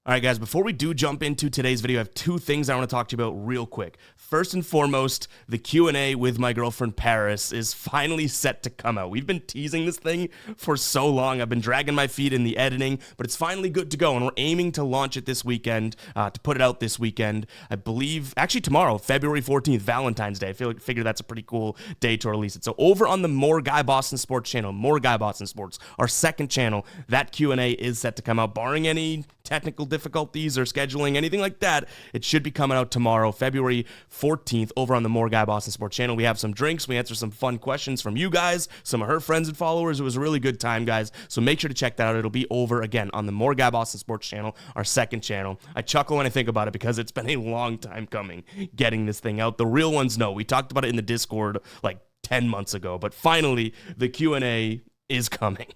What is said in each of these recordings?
All right, guys, before we do jump into today's video, I have two things I want to talk to you about real quick. First and foremost, the Q&A with my girlfriend Paris is finally set to come out. We've been teasing this thing for so long. I've been dragging my feet in the editing, but it's finally good to go, and we're aiming to launch it this weekend, to put it out this weekend. I believe, actually tomorrow, February 14th, Valentine's Day. Figure that's a pretty cool day to release it. So over on the More Guy Boston Sports channel, More Guy Boston Sports, our second channel, that Q&A is set to come out, barring any technical difficulties or scheduling, anything like that. It should be coming out tomorrow, February 14th, over on the More Guy Boston Sports channel. We have some drinks. We answer some fun questions from you guys, some of her friends and followers. It was a really good time, guys. So make sure to check that out. It'll be over, again, on the More Guy Boston Sports channel, our second channel. I chuckle when I think about it because it's been a long time coming, getting this thing out. The real ones know. We talked about it in the Discord like 10 months ago, but finally, the Q&A is coming.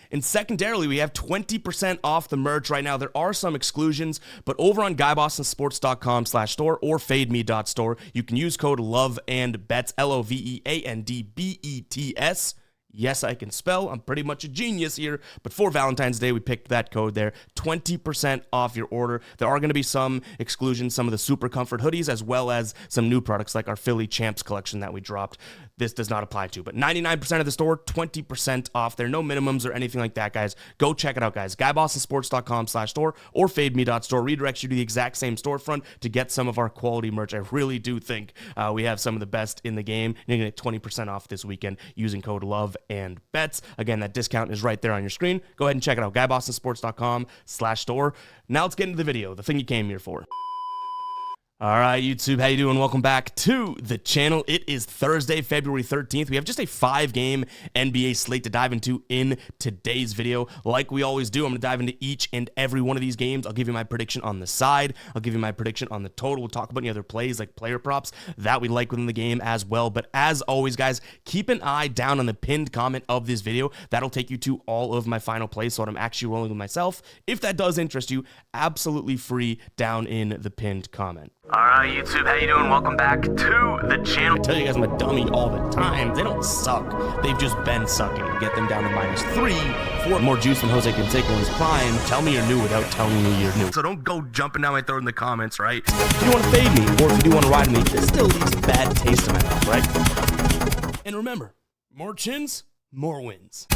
And secondarily, we have 20% off the merch right now. There are some exclusions, but over on GuyBostonSports.com/store or FadeMe.store, you can use code LOVEANDBETS, LOVEANDBETS. Yes, I can spell. I'm pretty much a genius here. But for Valentine's Day, we picked that code there. 20% off your order. There are going to be some exclusions, some of the Super Comfort hoodies, as well as some new products like our Philly Champs collection that we dropped. This does not apply to. But 99% of the store, 20% off. There are no minimums or anything like that, guys. Go check it out, guys. GuyBostonSports.com/store or FadeMe.store redirects you to the exact same storefront to get some of our quality merch. I really do think we have some of the best in the game. You're going to get 20% off this weekend using code LOVEANDBETS. Again, that discount is right there on your screen. Go ahead and check it out. GuyBostonSports.com/store. Now let's get into the video, the thing you came here for. All right, YouTube, how you doing? Welcome back to the channel. It is Thursday, February 13th. We have just a 5-game NBA slate to dive into in today's video. Like we always do, I'm going to dive into each and every one of these games. I'll give you my prediction on the side. I'll give you my prediction on the total. We'll talk about any other plays like player props that we like within the game as well. But as always, guys, keep an eye down on the pinned comment of this video. That'll take you to all of my final plays, so what I'm actually rolling with myself. If that does interest you, absolutely free down in the pinned comment. All right, YouTube, how you doing? Welcome back to the channel. I tell you guys I'm a dummy all the time. They don't suck. They've just been sucking. Get them down to -3, 4. More juice than Jose Canseco in his prime. Tell me you're new without telling me you're new. So don't go jumping down my throat in the comments, right? If you want to fade me, or if you do want to ride me, this still leaves a bad taste in my mouth, right? And remember, more chins, more wins.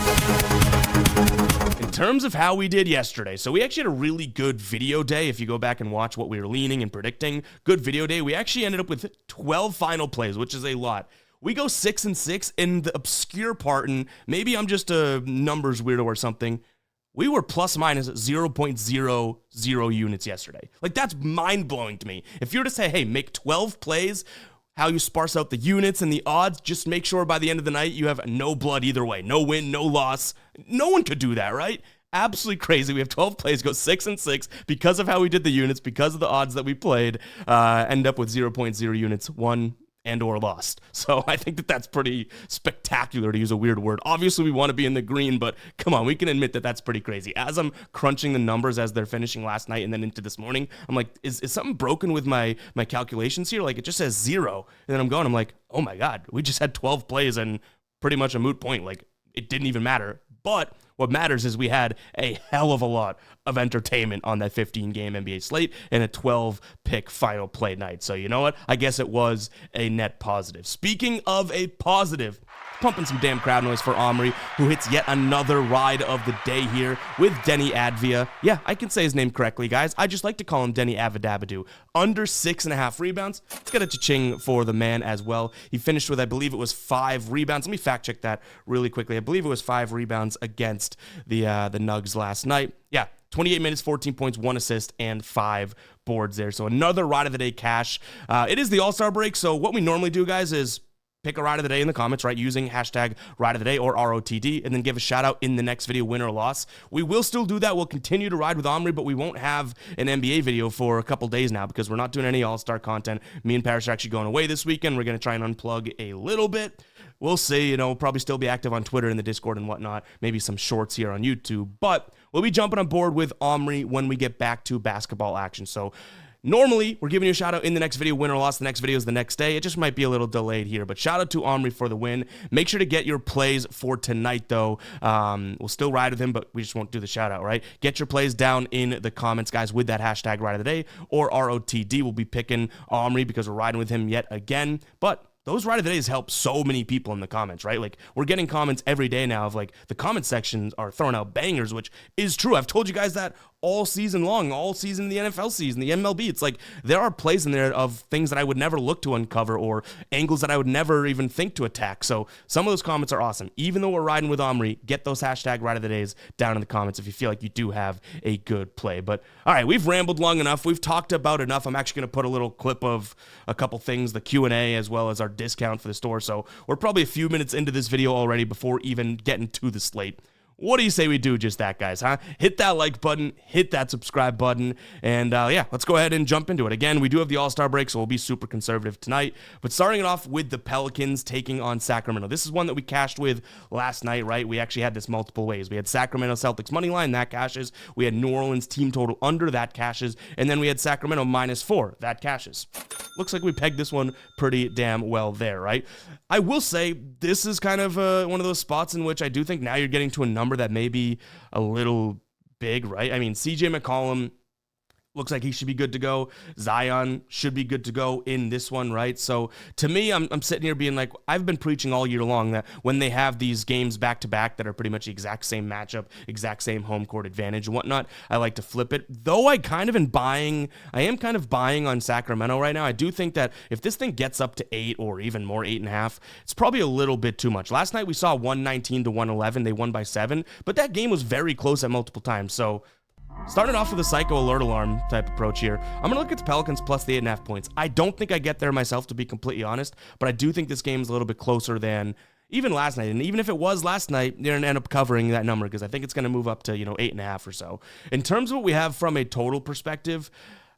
In terms of how we did yesterday, so we actually had a really good video day. If you go back and watch what we were leaning and predicting, good video day. We actually ended up with 12 final plays, which is a lot. We go 6-6, and the obscure part, and maybe I'm just a numbers weirdo or something, we were plus minus 0.00 units yesterday. Like, that's mind-blowing to me. If you were to say, hey, make 12 plays, how you sparse out the units and the odds, just make sure by the end of the night you have no blood either way. No win, no loss. No one could do that, right? Absolutely crazy. We have 12 plays, go 6-6 because of how we did the units, because of the odds that we played, end up with 0.0 units, won and or lost. So I think that that's pretty spectacular, to use a weird word. Obviously, we want to be in the green, but come on, we can admit that that's pretty crazy. As I'm crunching the numbers as they're finishing last night and then into this morning, I'm like, is something broken with my calculations here? Like, it just says 0. And then I'm like, oh my God, we just had 12 plays and pretty much a moot point. Like, it didn't even matter. But what matters is we had a hell of a lot of entertainment on that 15-game NBA slate and a 12-pick final play night. So you know what? I guess it was a net positive. Speaking of a positive, pumping some damn crowd noise for Omri, who hits yet another ride of the day here with Denny Advia. Yeah, I can say his name correctly, guys. I just like to call him Denny Avadabadoo. Under 6.5 rebounds. Let's get a cha-ching for the man as well. He finished with, I believe it was 5 rebounds. Let me fact check that really quickly. I believe it was 5 rebounds against the Nugs last night. Yeah, 28 minutes, 14 points, 1 assist, and 5 boards there. So another ride of the day cash. It is the All-Star break, so what we normally do, guys, is pick a ride of the day in the comments, right, using hashtag ride of the day or ROTD, and then give a shout out in the next video, win or loss. We will still do that. We'll continue to ride with Omri, but we won't have an NBA video for a couple days now because we're not doing any All-Star content. Me and Paris are actually going away this weekend. We're going to try and unplug a little bit. We'll see. You know, we'll probably still be active on Twitter and the Discord and whatnot. Maybe some shorts here on YouTube, but we'll be jumping on board with Omri when we get back to basketball action. So Normally, we're giving you a shout out in the next video, win or loss. The next video is the next day. It just might be a little delayed here, but shout out to Omri for the win. Make sure to get your plays for tonight, though. We'll still ride with him, but we just won't do the shout out, right? Get your plays down in the comments, guys, with that hashtag ride of the day or ROTD. We'll be picking Omri because we're riding with him yet again, but those ride of the days help so many people in the comments, right? Like, we're getting comments every day now of like the comment sections are throwing out bangers, which is true. I've told you guys that all season long, all season in the NFL season, the MLB. It's like there are plays in there of things that I would never look to uncover or angles that I would never even think to attack. So some of those comments are awesome. Even though we're riding with Omri, get those hashtag ride of the days down in the comments if you feel like you do have a good play. But all right, we've rambled long enough. We've talked about enough. I'm actually going to put a little clip of a couple things, the Q&A as well as our discount for the store. So we're probably a few minutes into this video already before even getting to the slate. What do you say we do just that, guys, huh? Hit that like button, hit that subscribe button, and yeah, let's go ahead and jump into it. Again, we do have the All-Star break, so we'll be super conservative tonight, but starting it off with the Pelicans taking on Sacramento. This is one that we cashed with last night, right? We actually had this multiple ways. We had Sacramento Celtics money line, that cashes. We had New Orleans team total under, that cashes, and then we had Sacramento -4, that cashes. Looks like we pegged this one pretty damn well there, right? I will say this is kind of one of those spots in which I do think now you're getting to a number that may be a little big, right? I mean, CJ McCollum looks like he should be good to go. Zion should be good to go in this one, right? So to me, I'm sitting here being like, I've been preaching all year long that when they have these games back-to-back that are pretty much the exact same matchup, exact same home court advantage and whatnot, I like to flip it. Though I am kind of buying on Sacramento right now. I do think that if this thing gets up to 8 or even more, 8.5, it's probably a little bit too much. Last night we saw 119 to 111. They won by 7, but that game was very close at multiple times. So starting off with a psycho alert alarm type approach here, I'm going to look at the Pelicans plus the 8.5 points. I don't think I get there myself, to be completely honest, but I do think this game is a little bit closer than even last night. And even if it was last night, they're going to end up covering that number because I think it's going to move up to, 8.5 or so. In terms of what we have from a total perspective,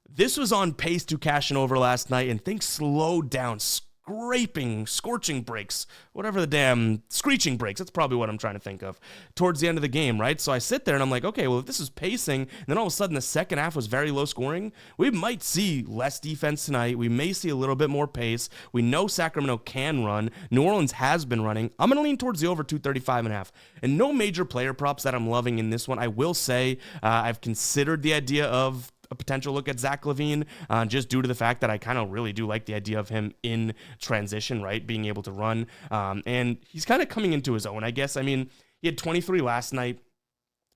this was on pace to cash in over last night, and things slowed down, scorching breaks, whatever the damn, screeching breaks, that's probably what I'm trying to think of, towards the end of the game, right? So I sit there and I'm like, okay, well, if this is pacing, and then all of a sudden the second half was very low scoring, we might see less defense tonight. We may see a little bit more pace. We know Sacramento can run. New Orleans has been running. I'm going to lean towards the over 235.5. And no major player props that I'm loving in this one. I will say I've considered the idea of a potential look at Zach LaVine, just due to the fact that I kind of really do like the idea of him in transition, right? Being able to run. And he's kind of coming into his own, I guess. I mean, he had 23 last night.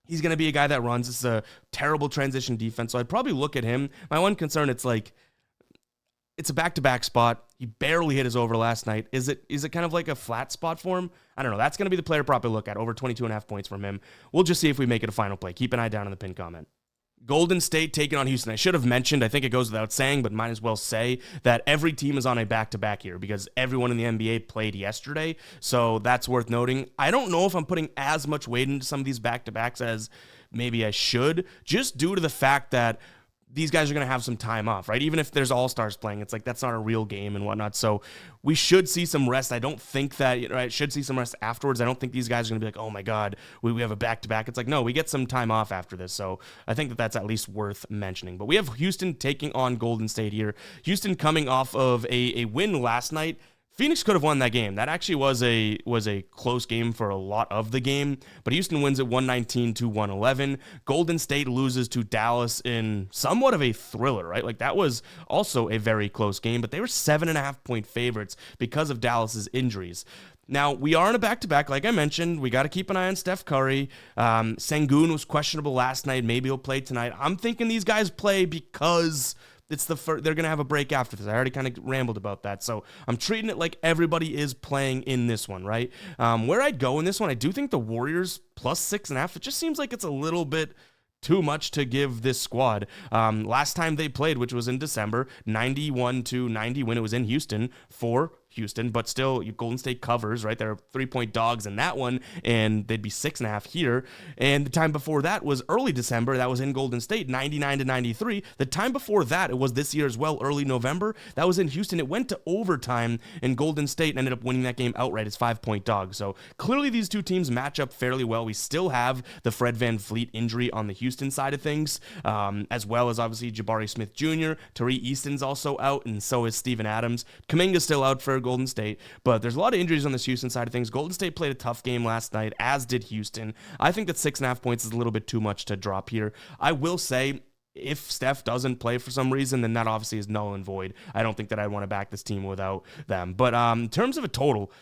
He's going to be a guy that runs. It's a terrible transition defense, so I'd probably look at him. My one concern, it's a back-to-back spot. He barely hit his over last night. Is it kind of like a flat spot for him? I don't know. That's going to be the player prop I look at, over 22.5 points from him. We'll just see if we make it a final play. Keep an eye down in the pinned comment. Golden State taking on Houston. I should have mentioned, I think it goes without saying, but might as well say that every team is on a back-to-back here because everyone in the NBA played yesterday, so that's worth noting. I don't know if I'm putting as much weight into some of these back-to-backs as maybe I should, just due to the fact that these guys are going to have some time off, right? Even if there's all-stars playing, it's like that's not a real game and whatnot. So we should see some rest. I don't think that, I should see some rest afterwards. I don't think these guys are going to be like, oh my God, we have a back-to-back. It's like, no, we get some time off after this. So I think that that's at least worth mentioning. But we have Houston taking on Golden State here. Houston coming off of a win last night. Phoenix could have won that game. That actually was a close game for a lot of the game, but Houston wins it 119 to 111. Golden State loses to Dallas in somewhat of a thriller, right? Like that was also a very close game, but they were 7.5 point favorites because of Dallas's injuries. Now, we are in a back-to-back, like I mentioned. We got to keep an eye on Steph Curry. Sengun was questionable last night. Maybe he'll play tonight. I'm thinking these guys play because they're going to have a break after this. I already kind of rambled about that. So I'm treating it like everybody is playing in this one, right? Where I'd go in this one, I do think the Warriors plus 6.5, it just seems like it's a little bit too much to give this squad. Last time they played, which was in December, 91-90 when it was in Houston for Houston, but still, Golden State covers, right? They're 3-point dogs in that one, and they'd be 6.5 here. And the time before that was early December. That was in Golden State, 99-93. The time before that, it was this year as well, early November. That was in Houston. It went to overtime, and Golden State ended up winning that game outright as 5-point dogs. So clearly these two teams match up fairly well. We still have the Fred VanVleet injury on the Houston side of things, as well as obviously Jabari Smith Jr. Tari Easton's also out, and so is Steven Adams. Kuminga's still out for Golden State, but there's a lot of injuries on this Houston side of things. Golden State played a tough game last night, as did Houston. I think that 6.5 points is a little bit too much to drop here. I will say, if Steph doesn't play for some reason, then that obviously is null and void. I don't think that I'd want to back this team without them. But in terms of a total,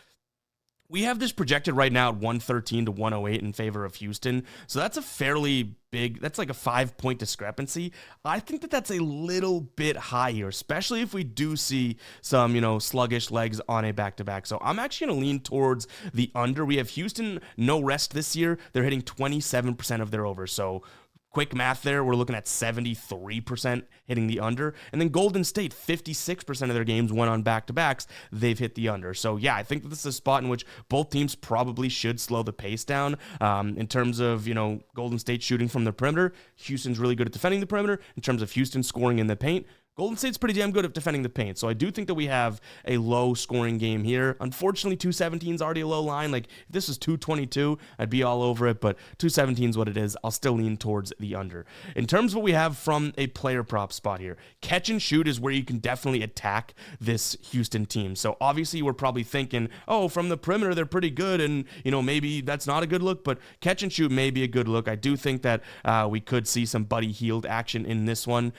we have this projected right now at 113 to 108 in favor of Houston. So that's a fairly big, that's like a 5-point discrepancy. I think that that's a little bit high here, especially if we do see some, sluggish legs on a back-to-back. So I'm actually going to lean towards the under. We have Houston no rest this year. They're hitting 27% of their overs. So quick math there, we're looking at 73% hitting the under. And then Golden State, 56% of their games went on back-to-backs. They've hit the under. So, yeah, I think that this is a spot in which both teams probably should slow the pace down. In terms of, Golden State shooting from the perimeter, Houston's really good at defending the perimeter. In terms of Houston scoring in the paint, Golden State's pretty damn good at defending the paint, so I do think that we have a low-scoring game here. Unfortunately, 217 is already a low line. Like, if this is 222, I'd be all over it, but 217 is what it is. I'll still lean towards the under. In terms of what we have from a player prop spot here, catch and shoot is where you can definitely attack this Houston team. So, obviously, we're probably thinking, oh, from the perimeter, they're pretty good, and, maybe that's not a good look, but catch and shoot may be a good look. I do think that we could see some Buddy Hield action in this one.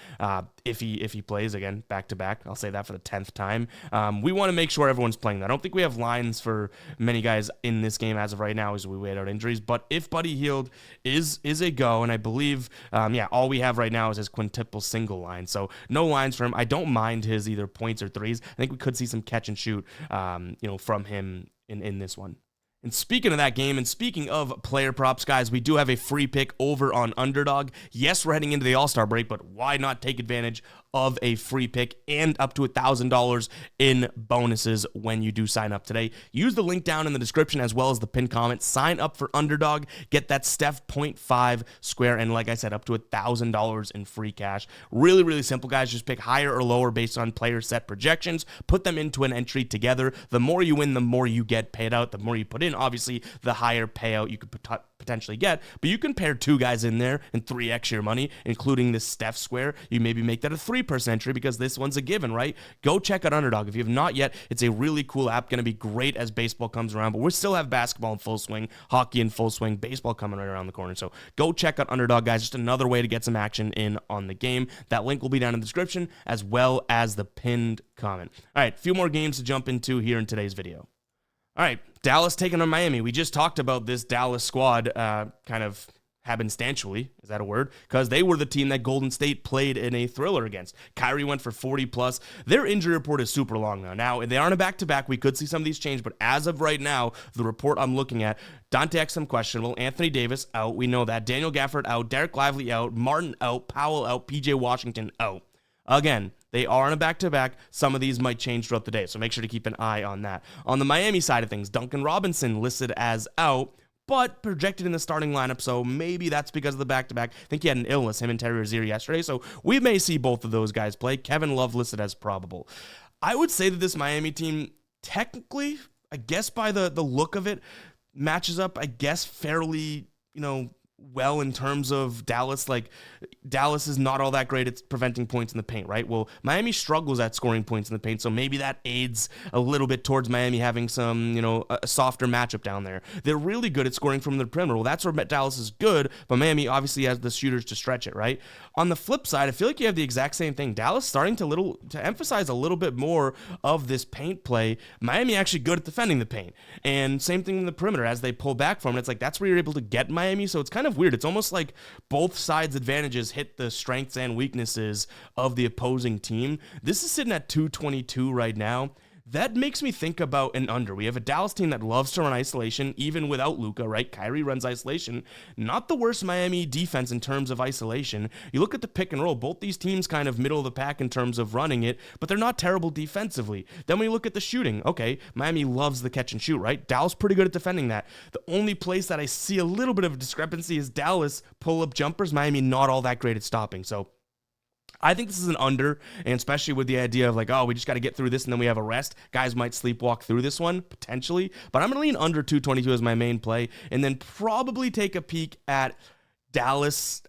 If he plays again back-to-back. I'll say that for the 10th time. We want to make sure everyone's playing that. I don't think we have lines for many guys in this game as of right now as we wait out injuries, but if Buddy Hield is a go, and I believe, all we have right now is his quintuple single line, so no lines for him. I don't mind his either points or threes. I think we could see some catch and shoot, from him in this one. And speaking of that game, and speaking of player props, guys, we do have a free pick over on Underdog. Yes, we're heading into the All-Star break, but why not take advantage of a free pick and up to $1,000 in bonuses when you do sign up today? Use the link down in the description as well as the pinned comment. Sign up for Underdog. Get that Steph 0.5 square, and like I said, up to $1,000 in free cash. Really, really simple, guys. Just pick higher or lower based on player set projections. Put them into an entry together. The more you win, the more you get paid out. The more you put in, obviously, the higher payout you could potentially get. But you can pair two guys in there and 3x your money, including this Steph square. You maybe make that a 3% entry because this one's a given, right? Go check out Underdog. If you have not yet, it's a really cool app. Going to be great as baseball comes around, but we still have basketball in full swing, hockey in full swing, baseball coming right around the corner. So go check out Underdog, guys. Just another way to get some action in on the game. That link will be down in the description as well as the pinned comment. All right, a few more games to jump into here in today's video. All right, Dallas taking on Miami. We just talked about this Dallas squad kind of happenstantially, is that a word? Because they were the team that Golden State played in a thriller against. Kyrie went for 40+. Their injury report is super long now. Now, they aren't a back-to-back. We could see some of these change, but as of right now, the report I'm looking at, Dante Exum questionable, Anthony Davis out, we know that, Daniel Gafford out, Derek Lively out, Martin out, Powell out, PJ Washington out. Again, they are on a back-to-back. Some of these might change throughout the day, so make sure to keep an eye on that. On the Miami side of things, Duncan Robinson listed as out, but projected in the starting lineup, so maybe that's because of the back-to-back. I think he had an illness, him and Terry Rozier yesterday, so we may see both of those guys play. Kevin Love listed as probable. I would say that this Miami team, technically, I guess by the look of it, matches up, I guess, fairly, well in terms of Dallas. Like, Dallas is not all that great at preventing points in the paint, right? Well, Miami struggles at scoring points in the paint, so maybe that aids a little bit towards Miami having some, a softer matchup down there. They're really good at scoring from the perimeter. Well, that's where Dallas is good, but Miami obviously has the shooters to stretch it, right? On the flip side, I feel like you have the exact same thing. Dallas starting to emphasize a little bit more of this paint play. Miami actually good at defending the paint, and same thing in the perimeter as they pull back from it. It's like that's where you're able to get Miami, so it's kind of weird. It's almost like both sides' advantages hit the strengths and weaknesses of the opposing team. This is sitting at 222 right now. that makes me think about an under. We have a Dallas team that loves to run isolation, even without Luka, right? Kyrie runs isolation. Not the worst Miami defense in terms of isolation. You look at the pick and roll, both these teams kind of middle of the pack in terms of running it, but they're not terrible defensively. Then we look at the shooting. Okay, Miami loves the catch and shoot, right? Dallas pretty good at defending that. The only place that I see a little bit of a discrepancy is Dallas pull-up jumpers. Miami not all that great at stopping. So I think this is an under, and especially with the idea of like, oh, we just got to get through this and then we have a rest. Guys might sleepwalk through this one, potentially. But I'm going to lean under 222 as my main play, and then probably take a peek at Dallas.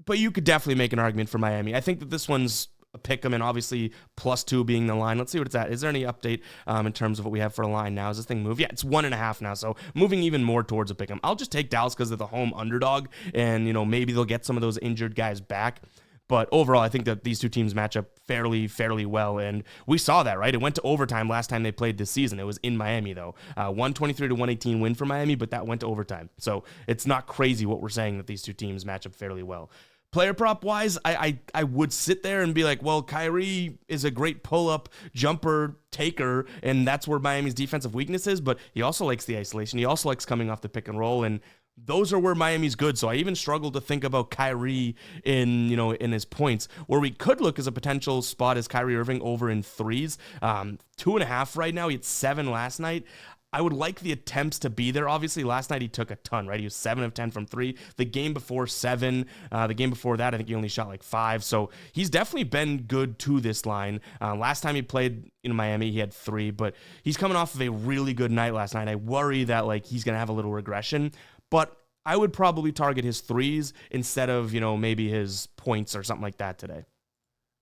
But you could definitely make an argument for Miami. I think that this one's a pick 'em, and obviously +2 being the line. Let's see what it's at. Is there any update in terms of what we have for a line now? Is this thing move? Yeah, it's 1.5 now, so moving even more towards a pick 'em. I'll just take Dallas because they're the home underdog, and maybe they'll get some of those injured guys back. But overall, I think that these two teams match up fairly well, and we saw that, right? It went to overtime last time they played this season. It was in Miami, though. 123-118 win for Miami, but that went to overtime. So it's not crazy what we're saying that these two teams match up fairly well. Player prop wise, I would sit there and be like, well, Kyrie is a great pull-up jumper taker, and that's where Miami's defensive weakness is, but he also likes the isolation. He also likes coming off the pick and roll, and those are where Miami's good. So I even struggle to think about Kyrie in his points. Where we could look as a potential spot is Kyrie Irving over in threes. 2.5 right now. He had 7 last night. I would like the attempts to be there. Obviously, last night he took a ton, right? He was 7 of 10 from 3. The game before 7. The game before that, I think he only shot like 5. So he's definitely been good to this line. Last time he played in Miami, he had 3, but he's coming off of a really good night last night. I worry that he's going to have a little regression. But I would probably target his threes instead of, maybe his points or something like that today.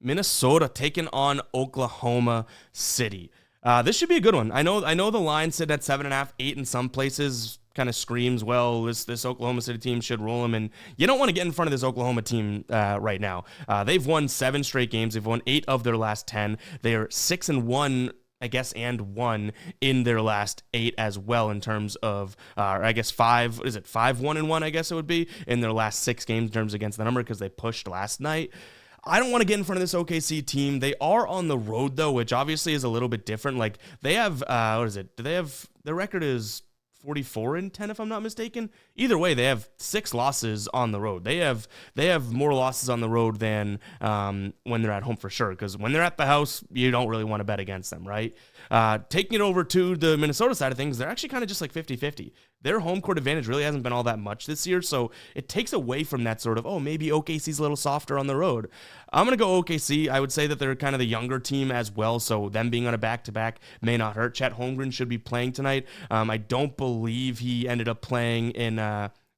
Minnesota taking on Oklahoma City. This should be a good one. I know the line sit at 7.5, 8 in some places. Kind of screams, well, this Oklahoma City team should roll them, and you don't want to get in front of this Oklahoma team right now. They've won 7 straight games. They've won 8 of their last 10. They are 6-1. I guess, and 1 in their last 8 as well in terms of, 5, 1-1, I guess it would be, in their last 6 games in terms against the number because they pushed last night. I don't want to get in front of this OKC team. They are on the road, though, which obviously is a little bit different. Like, they have, their record is 44-10, if I'm not mistaken. Either way, they have 6 losses on the road. They have more losses on the road than when they're at home for sure, because when they're at the house, you don't really want to bet against them, right? Taking it over to the Minnesota side of things, they're actually kind of just like 50-50. Their home court advantage really hasn't been all that much this year, so it takes away from that sort of, maybe OKC's a little softer on the road. I'm going to go OKC. I would say that they're kind of the younger team as well, so them being on a back-to-back may not hurt. Chet Holmgren should be playing tonight. I don't believe he ended up playing in...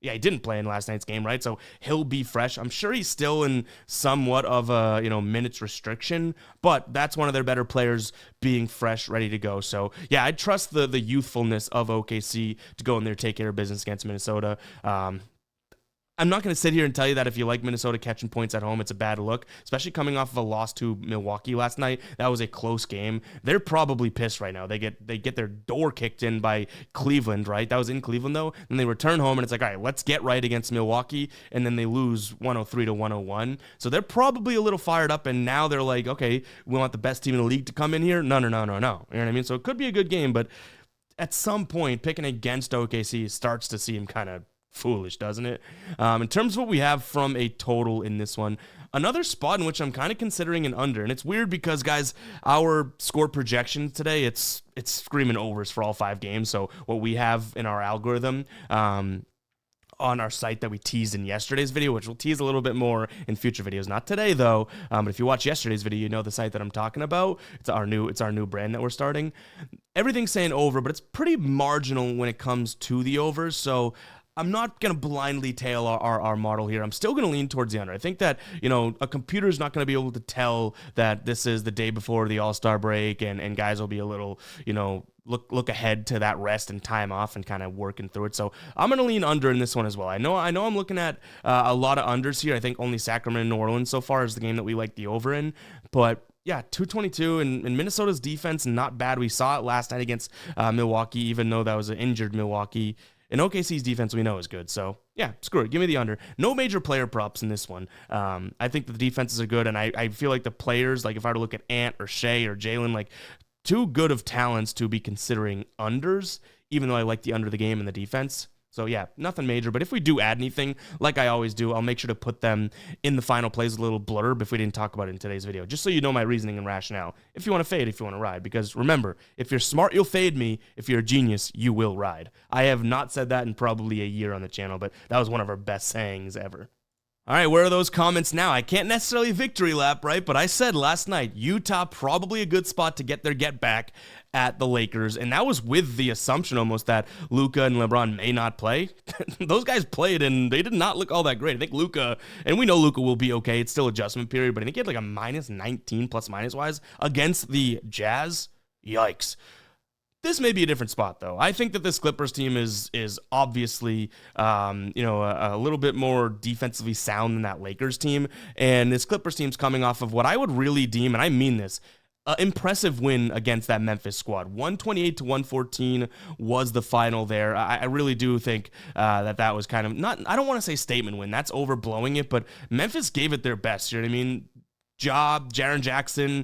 he didn't play in last night's game, right? So he'll be fresh. I'm sure he's still in somewhat of a, minutes restriction, but that's one of their better players being fresh, ready to go. So, yeah, I trust the youthfulness of OKC to go in there, take care of business against Minnesota. I'm not going to sit here and tell you that if you like Minnesota catching points at home, it's a bad look, especially coming off of a loss to Milwaukee last night. That was a close game. They're probably pissed right now. They get their door kicked in by Cleveland, right? That was in Cleveland, though. And they return home, and it's like, all right, let's get right against Milwaukee. And then they lose 103-101. So they're probably a little fired up, and now they're like, okay, we want the best team in the league to come in here? No. You know what I mean? So it could be a good game, but at some point, picking against OKC starts to seem kind of foolish, doesn't it? In terms of what we have from a total in this one, another spot in which I'm kind of considering an under, and it's weird because, guys, our score projection today, it's screaming overs for all 5 games. So what we have in our algorithm on our site that we teased in yesterday's video, which we'll tease a little bit more in future videos, not today though. But if you watch yesterday's video, you know the site that I'm talking about. It's our new brand that we're starting. Everything's saying over, but it's pretty marginal when it comes to the overs. So I'm not going to blindly tail our model here. I'm still going to lean towards the under. I think that, a computer is not going to be able to tell that this is the day before the All-Star break, and guys will be a little, look ahead to that rest and time off and kind of working through it. So I'm going to lean under in this one as well. I know I'm looking at a lot of unders here. I think only Sacramento and New Orleans so far is the game that we like the over in, but yeah, 222, and Minnesota's defense, not bad. We saw it last night against Milwaukee, even though that was an injured Milwaukee. And OKC's defense we know is good. So, yeah, screw it. Give me the under. No major player props in this one. I think the defenses are good, and I feel like the players, like if I were to look at Ant or Shea or Jalen, like too good of talents to be considering unders, even though I like the under the game and the defense. So yeah, nothing major, but if we do add anything, like I always do, I'll make sure to put them in the final plays, a little blurb if we didn't talk about it in today's video, just so you know my reasoning and rationale. If you want to fade, if you want to ride, because remember, if you're smart, you'll fade me. If you're a genius, you will ride. I have not said that in probably a year on the channel, but that was one of our best sayings ever. All right, where are those comments now? I can't necessarily victory lap, right? But I said last night, Utah probably a good spot to get their get back at the Lakers, and that was with the assumption almost that Luka and LeBron may not play. Those guys played, and they did not look all that great. I think Luka, and we know Luka will be okay. It's still adjustment period, but I think he had like a -19 plus minus wise against the Jazz. Yikes. This may be a different spot, though. I think that this Clippers team is obviously, a little bit more defensively sound than that Lakers team. And this Clippers team's coming off of what I would really deem, and I mean this, impressive win against that Memphis squad. 128-114 was the final there. I really do think that was kind of not, I don't want to say statement win. That's overblowing it, but Memphis gave it their best. You know what I mean? Jaren Jackson,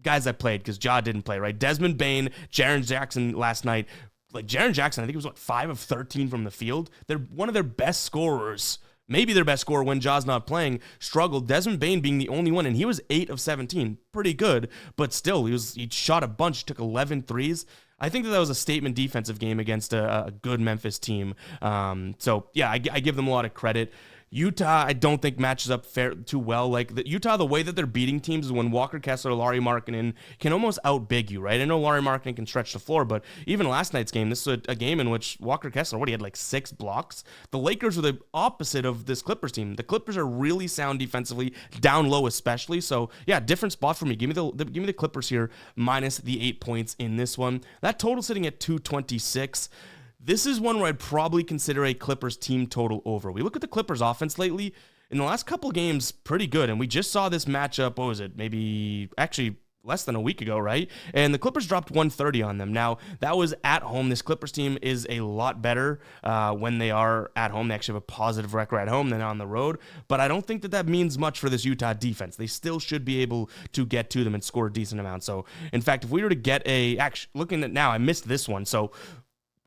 guys that played, because Ja didn't play, right? Desmond Bane, Jaren Jackson last night. Like, Jaren Jackson, I think it was, 5 of 13 from the field. They're one of their best scorers, maybe their best scorer when Ja's not playing, struggled. Desmond Bane being the only one, and he was 8 of 17. Pretty good, but still, he shot a bunch, took 11 threes. I think that was a statement defensive game against a good Memphis team. So, yeah, I give them a lot of credit. Utah, I don't think matches up too well. Like Utah, the way that they're beating teams is when Walker Kessler, Lauri Markkanen can almost outbig you, right? I know Lauri Markkanen can stretch the floor, but even last night's game, this is a game in which Walker Kessler, he had like 6 blocks. The Lakers are the opposite of this Clippers team. The Clippers are really sound defensively, down low especially. So yeah, different spot for me. Give me the Clippers here minus the 8 points in this one. That total sitting at 226. This is one where I'd probably consider a Clippers team total over. We look at the Clippers offense lately. In the last couple games, pretty good. And we just saw this matchup, what was it? Maybe actually less than a week ago, right? And the Clippers dropped 130 on them. Now, that was at home. This Clippers team is a lot better when they are at home. They actually have a positive record at home than on the road. But I don't think that means much for this Utah defense. They still should be able to get to them and score a decent amount. So, in fact, if we were to get looking at now, I missed this one. So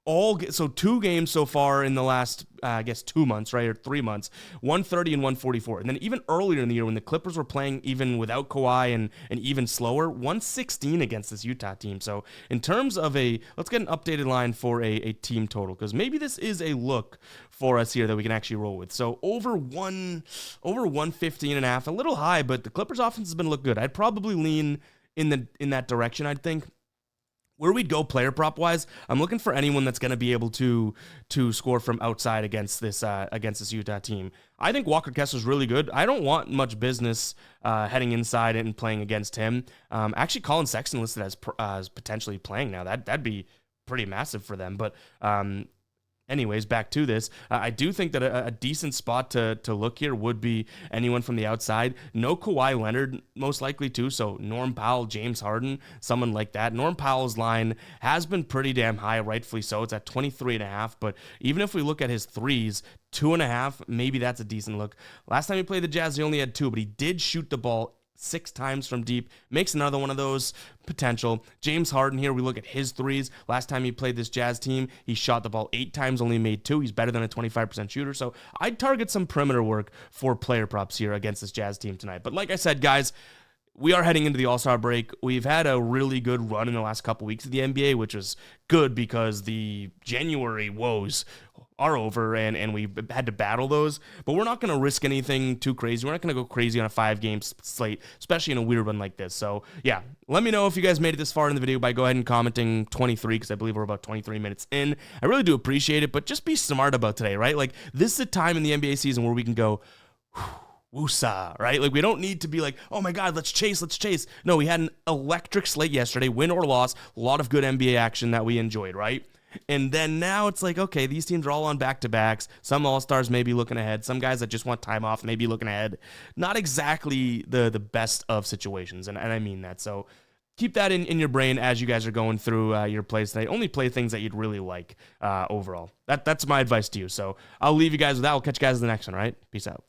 2 games so far in the last, 2 months, right, or 3 months, 130 and 144. And then even earlier in the year when the Clippers were playing even without Kawhi and even slower, 116 against this Utah team. So in terms of let's get an updated line for a team total, because maybe this is a look for us here that we can actually roll with. So over 115 and a half, a little high, but the Clippers offense has been look good. I'd probably lean in that direction, I'd think. Where we'd go player prop wise, I'm looking for anyone that's going to be able to score from outside against this Utah team. I think Walker Kessler's really good. I don't want much business heading inside and playing against him. Actually, Colin Sexton listed as potentially playing now. That'd be pretty massive for them. But anyways, back to this. I do think that a decent spot to look here would be anyone from the outside. No Kawhi Leonard, most likely too, so Norm Powell, James Harden, someone like that. Norm Powell's line has been pretty damn high, rightfully so. It's at 23.5, but even if we look at his threes, 2.5, maybe that's a decent look. Last time he played the Jazz, he only had 2, but he did shoot the ball 6 times from deep. Makes another one of those potential. James Harden here, we look at his threes. Last time he played this Jazz team, he shot the ball 8 times, only made 2. He's better than a 25% shooter. So I'd target some perimeter work for player props here against this Jazz team tonight. But like I said, guys, we are heading into the All-Star break. We've had a really good run in the last couple weeks of the NBA, which was good because the January woes are over and we had to battle those. But we're not going to risk anything too crazy. We're not going to go crazy on a 5-game slate, especially in a weird one like this. So, yeah, let me know if you guys made it this far in the video by go ahead and commenting 23, because I believe we're about 23 minutes in. I really do appreciate it, but just be smart about today, right? Like, this is a time in the NBA season where we can go, woosah, right? Like, we don't need to be like, oh my God, let's chase. No, we had an electric slate yesterday, win or loss, a lot of good NBA action that we enjoyed, right? And then now it's like, okay, these teams are all on back-to-backs. Some All-Stars may be looking ahead. Some guys that just want time off may be looking ahead. Not exactly the best of situations, and I mean that. So keep that in your brain as you guys are going through your plays today. Only play things that you'd really like overall. That's my advice to you. So I'll leave you guys with that. I'll catch you guys in the next one, all right? Peace out.